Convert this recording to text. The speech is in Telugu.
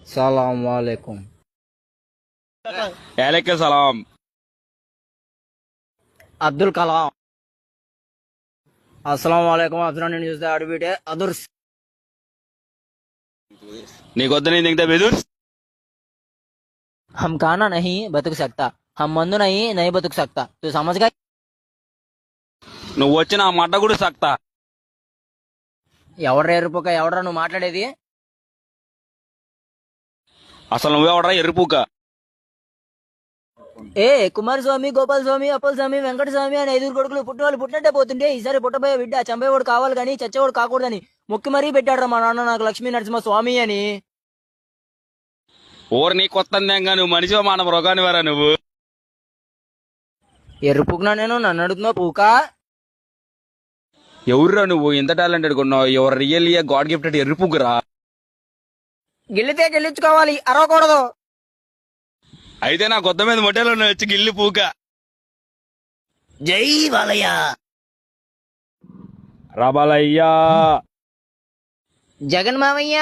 सलाम वालेकुम। वालेकुम सलाम। अब्दुल कलाम। अस्सलाम वालेकुम। अब्दुल నేను చూస్తే అడిబిటే అదుర్స్ నీకొద్దు నేను తింటే బెదుర్ हम खाना नहीं बतक सकता, हम मंदु नहीं बतक सकता, तू समझ गया? నువ్వు వచ్చిన ఆ మడ్డ కూడా సక్తా. ఎవడ్రా ఎరుపుక, ఎవడ్రా నువ్వు మాట్లాడేది? అసలు నువ్వెవడరా ఎర్రిపూక? ఏ కుమార స్వామి, గోపాల స్వామి, అప్పల స్వామి, వెంకట స్వామి అని 5 కొడుకులు పుట్టేవాళ్ళు పుట్టినట్టే పోతుంటే ఈసారి పుట్టబోయే బిడ్డ చంపేవాడు కావాలి కానీ చచ్చేవాడు కాకూడదని మొక్కి మరీ పెట్టాడురా మా నాన్న నాకు లక్ష్మీ నరసింహ స్వామి అని. ఓరు నీ కొత్తంగా నువ్వు మనిషి మన మృగాని వారా నువ్వు? ఎరుపుకున్నా నేను, నన్ను అడుగుతున్నావు పూక? ఎవర్రా నువ్వు ఇంత టాలెంటెడ్ కొన్నావు? ఎవరు రియల్లీ గాడ్ గిఫ్టెడ్ ఎర్రిపూకరా? గెలితే గెలిచుకోవాలి, అరవకూడదు. అయితే నా కొత్త మీద మొట్టేలో వచ్చి గిల్లి పూక. జై బాలయ్య. రాబాలయ్యా. జగన్ మామయ్య.